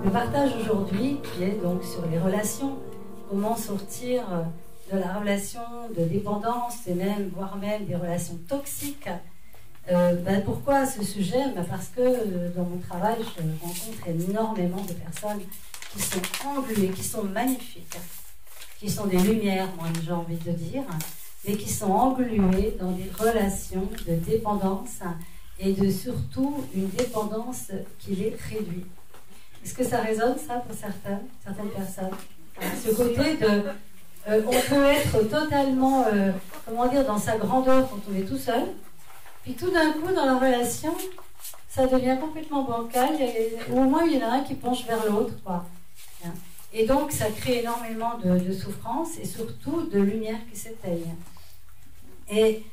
Le partage aujourd'hui, qui est donc sur les relations, comment sortir de la relation de dépendance et même, voire même des relations toxiques. Pourquoi ce sujet? Parce que dans mon travail, je rencontre énormément de personnes qui sont engluées, qui sont magnifiques, qui sont des lumières, moi j'ai envie de dire, mais qui sont engluées dans des relations de dépendance et de surtout une dépendance qui les réduit. Est-ce que ça résonne ça pour certaines personnes? Ce côté de... on peut être totalement, comment dire, dans sa grandeur quand on est tout seul, puis tout d'un coup dans la relation, ça devient complètement bancal, ou au moins il y en a un qui penche vers l'autre, quoi. Et donc ça crée énormément de souffrance et surtout de lumière qui s'éteigne. Et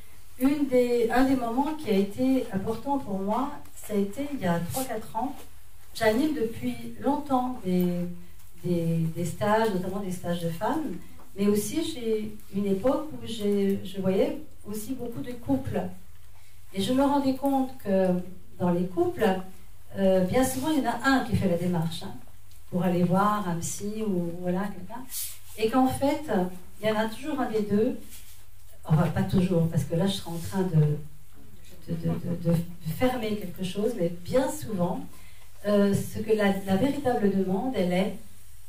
un des moments qui a été important pour moi, ça a été il y a 3-4 ans. J'anime depuis longtemps des stages, notamment des stages de femmes, mais aussi j'ai une époque où je voyais aussi beaucoup de couples. Et je me rendais compte que dans les couples, bien souvent il y en a un qui fait la démarche pour aller voir un psy ou voilà quelqu'un, et qu'en fait il y en a toujours un des deux, enfin pas toujours, parce que là je serais en train de fermer quelque chose, mais bien souvent, ce que la véritable demande, elle est: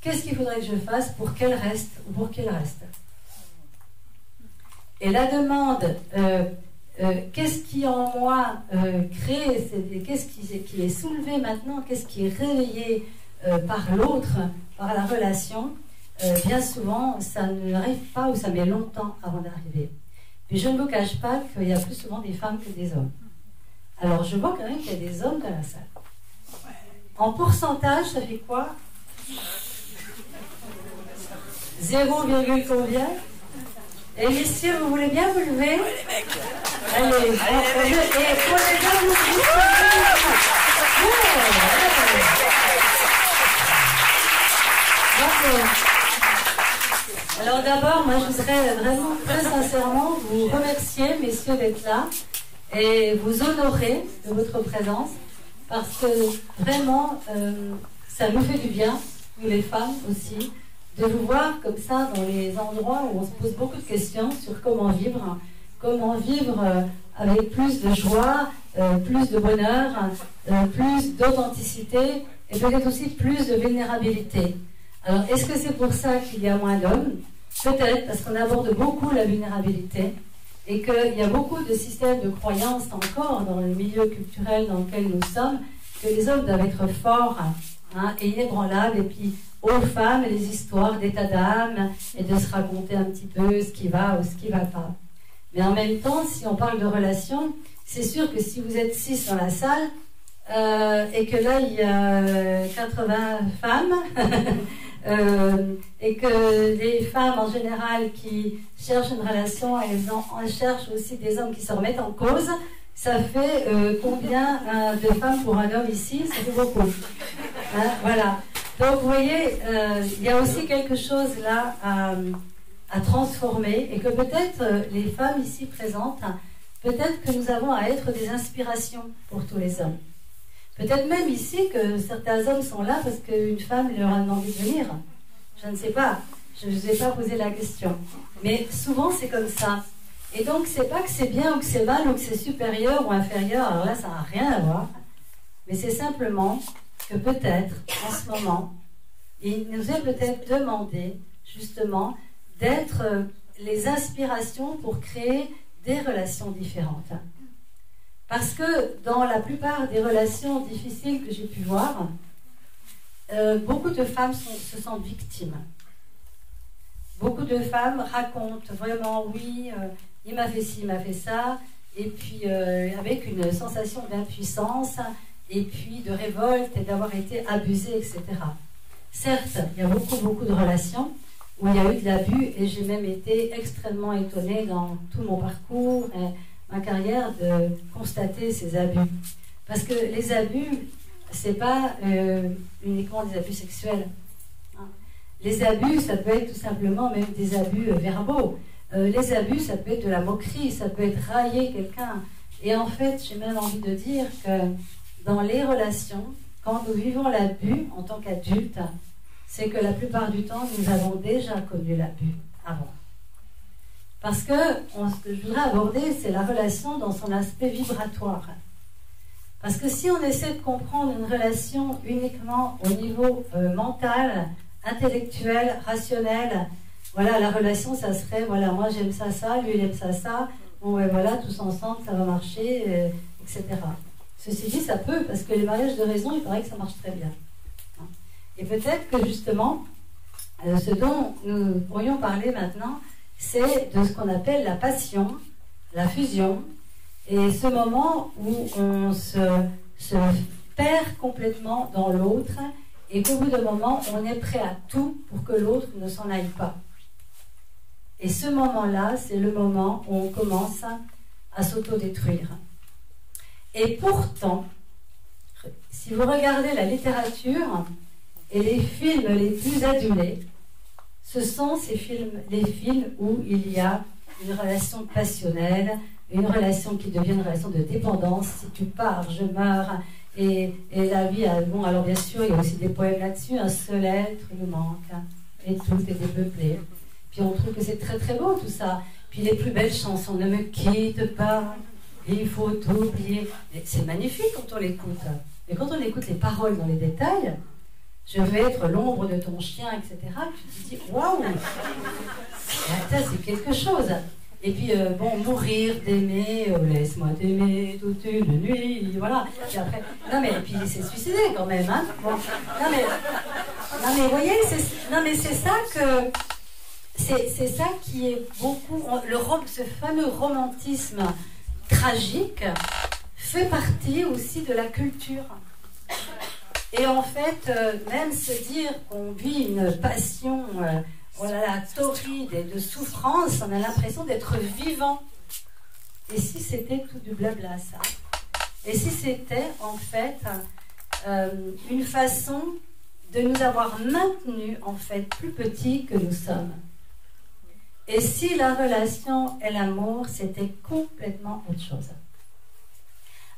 qu'est-ce qu'il faudrait que je fasse pour qu'elle reste ou pour qu'il reste? Et la demande, qu'est-ce qui en moi crée, qu'est-ce qui est soulevé maintenant, qu'est-ce qui est réveillé par l'autre, par la relation, bien souvent, ça n'arrive pas ou ça met longtemps avant d'arriver. Puis je ne vous cache pas qu'il y a plus souvent des femmes que des hommes. Alors je vois quand même qu'il y a des hommes dans la salle. En pourcentage, ça fait quoi? 0, combien? Et messieurs, vous voulez bien vous lever? Allez, et pour les gars, vous Alors d'abord, moi je voudrais vraiment très sincèrement vous remercier, messieurs, d'être là et vous honorer de votre présence, parce que vraiment, ça nous fait du bien, nous les femmes aussi, de vous voir comme ça dans les endroits où on se pose beaucoup de questions sur comment vivre avec plus de joie, plus de bonheur, plus d'authenticité et peut-être aussi plus de vulnérabilité. Alors, est-ce que c'est pour ça qu'il y a moins d'hommes? Peut-être, parce qu'on aborde beaucoup la vulnérabilité et qu'il y a beaucoup de systèmes de croyances encore dans le milieu culturel dans lequel nous sommes, que les hommes doivent être forts et inébranlables, et puis aux femmes les histoires d'état d'âme et de se raconter un petit peu ce qui va ou ce qui ne va pas. Mais en même temps, si on parle de relations, c'est sûr que si vous êtes 6 dans la salle et que là il y a 80 femmes et que les femmes en général qui cherchent une relation, elles cherchent aussi des hommes qui se remettent en cause, ça fait combien de femmes pour un homme ici? Ça fait beaucoup. Voilà. Donc vous voyez, il y a aussi quelque chose là à transformer, et que peut-être les femmes ici présentes, peut-être que nous avons à être des inspirations pour tous les hommes. Peut-être même ici que certains hommes sont là parce qu'une femme leur a demandé de venir. Je ne sais pas, je ne vous ai pas posé la question. Mais souvent c'est comme ça. Et donc c'est pas que c'est bien ou que c'est mal ou que c'est supérieur ou inférieur, alors là ça n'a rien à voir. Mais c'est simplement que peut-être en ce moment, il nous est peut-être demandé justement d'être les inspirations pour créer des relations différentes. Parce que dans la plupart des relations difficiles que j'ai pu voir, beaucoup de femmes se sentent victimes. Beaucoup de femmes racontent vraiment, oui, il m'a fait ci, il m'a fait ça, et puis avec une sensation d'impuissance, et puis de révolte, et d'avoir été abusée, etc. Certes, il y a beaucoup de relations où il y a eu de l'abus, et j'ai même été extrêmement étonnée dans tout mon parcours et ma carrière de constater ces abus. Parce que les abus, c'est pas uniquement des abus sexuels. Les abus, ça peut être tout simplement même des abus verbaux. Les abus, ça peut être de la moquerie, ça peut être railler quelqu'un. Et en fait, j'ai même envie de dire que dans les relations, quand nous vivons l'abus en tant qu'adultes, c'est que la plupart du temps, nous avons déjà connu l'abus avant. Parce que ce que je voudrais aborder, c'est la relation dans son aspect vibratoire. Parce que si on essaie de comprendre une relation uniquement au niveau mental, intellectuel, rationnel, voilà, la relation, ça serait, voilà, moi j'aime ça, ça, lui il aime ça, ça, bon, ouais, voilà, tous ensemble, ça va marcher, etc. Ceci dit, ça peut, parce que les mariages de raison, il paraît que ça marche très bien. Et peut-être que justement, ce dont nous pourrions parler maintenant, c'est de ce qu'on appelle la passion, la fusion, et ce moment où on se perd complètement dans l'autre, et qu'au bout d'un moment, on est prêt à tout pour que l'autre ne s'en aille pas. Et ce moment-là, c'est le moment où on commence à s'autodétruire. Et pourtant, si vous regardez la littérature et les films les plus adulés, ce sont les films où il y a une relation passionnelle, une relation qui devient une relation de dépendance. Si tu pars, je meurs. Et la vie, bon, alors bien sûr, il y a aussi des poèmes là-dessus. Un seul être nous manque, et tout est dépeuplé. Puis on trouve que c'est très très beau tout ça. Puis les plus belles chansons, ne me quitte pas, il faut oublier. C'est magnifique quand on l'écoute. Mais quand on écoute les paroles dans les détails, je vais être l'ombre de ton chien, etc. Tu te dis, waouh, c'est quelque chose. Et puis, bon, mourir d'aimer, laisse-moi t'aimer toute une nuit, voilà. Et après, non mais, puis il s'est suicidé quand même, hein. Bon, non mais, vous voyez, c'est ça que, c'est ça qui est beaucoup, ce fameux romantisme tragique fait partie aussi de la culture. Et en fait, même se dire qu'on vit une passion, torride et de souffrance, on a l'impression d'être vivant. Et si c'était tout du blabla, ça? Et si c'était, en fait, une façon de nous avoir maintenus, en fait, plus petits que nous sommes? Et si la relation et l'amour, c'était complètement autre chose?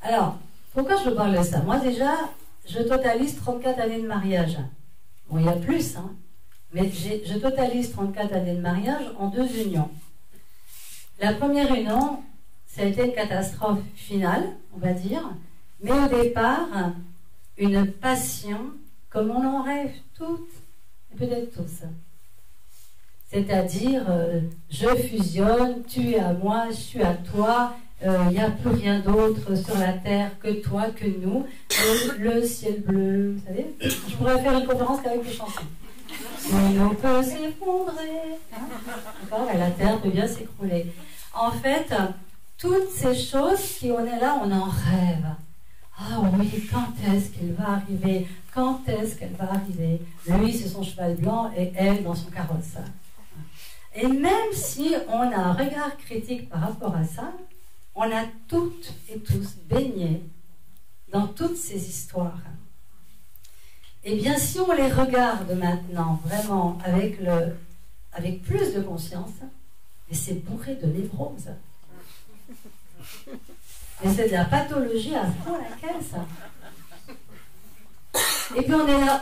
Alors, pourquoi je vous parle de ça? Moi, déjà, je totalise 34 années de mariage. Bon, il y a plus, hein. Mais je totalise 34 années de mariage en 2 unions. La première union, ça a été une catastrophe finale, on va dire. Mais au départ, une passion comme on en rêve toutes, et peut-être tous. C'est-à-dire, je fusionne, tu es à moi, je suis à toi, il n'y a plus rien d'autre sur la terre que toi, que nous, le ciel bleu, vous savez. Je pourrais faire une conférence qu'avec des chansons. On peut s'effondrer, hein, et la terre peut bien s'écrouler. En fait, toutes ces choses qui on est là, on en rêve. Ah oui, quand est-ce qu'il va arriver? Quand est-ce qu'elle va arriver? Lui, c'est son cheval blanc et elle dans son carrosse. Et même si on a un regard critique par rapport à ça, on a toutes et tous baigné dans toutes ces histoires. Et bien, si on les regarde maintenant vraiment avec plus de conscience, et c'est bourré de névrose. Et c'est de la pathologie à fond la caisse. Et puis on est là,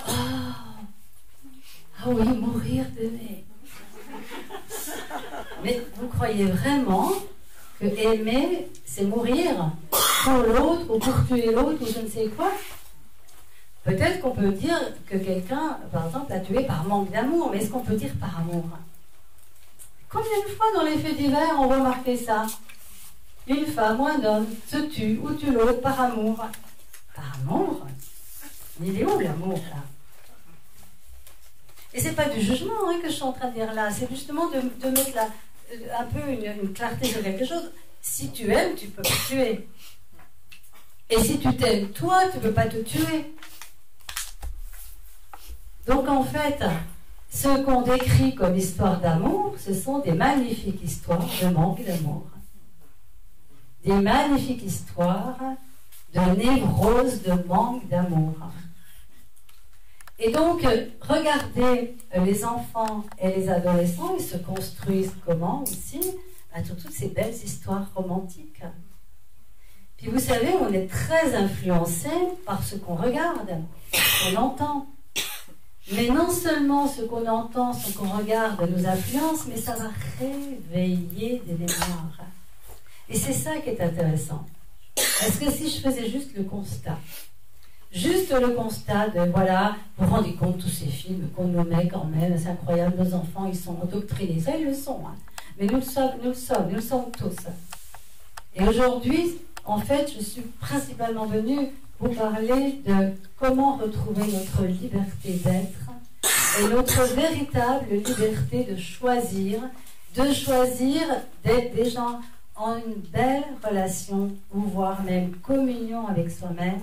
ah oui, mourir d'aimer. Mais vous croyez vraiment que aimer, c'est mourir pour l'autre ou pour tuer l'autre ou je ne sais quoi? Peut-être qu'on peut dire que quelqu'un, par exemple, a tué par manque d'amour, mais est-ce qu'on peut dire par amour? Combien de fois dans les faits divers on remarquait ça? Une femme ou un homme se tue ou tue l'autre par amour. Par amour? Mais il est où l'amour là? Et c'est pas du jugement hein, que je suis en train de dire là, c'est justement de mettre là, un peu une clarté sur quelque chose. Si tu aimes, tu peux te tuer. Et si tu t'aimes toi, tu ne peux pas te tuer. Donc en fait, ce qu'on décrit comme histoire d'amour, ce sont des magnifiques histoires de manque d'amour. Des magnifiques histoires de névrose, de manque d'amour. Et donc, regardez les enfants et les adolescents, ils se construisent comment aussi? Sur toutes ces belles histoires romantiques. Puis vous savez, on est très influencé par ce qu'on regarde, ce qu'on entend. Mais non seulement ce qu'on entend, ce qu'on regarde nous influence, mais ça va réveiller des mémoires. Et c'est ça qui est intéressant. Parce que si je faisais juste le constat de, voilà, vous vous rendez compte, tous ces films qu'on nous met quand même, c'est incroyable, nos enfants, ils sont endoctrinés, ça ils le sont, hein. Mais nous le sommes tous. Et aujourd'hui, en fait, je suis principalement venue vous parler de comment retrouver notre liberté d'être et notre véritable liberté de choisir d'être des gens en une belle relation, ou voire même communion avec soi-même,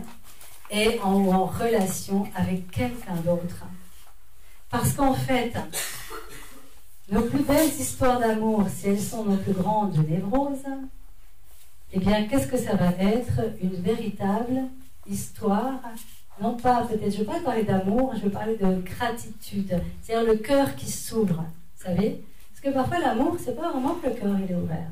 et en relation avec quelqu'un d'autre. Parce qu'en fait, nos plus belles histoires d'amour, si elles sont nos plus grandes névroses, eh bien, qu'est-ce que ça va être? Une véritable histoire, non pas, peut-être, je ne vais pas parler d'amour, je vais parler de gratitude, c'est-à-dire le cœur qui s'ouvre, vous savez? Parce que parfois, l'amour, c'est pas vraiment que le cœur il est ouvert.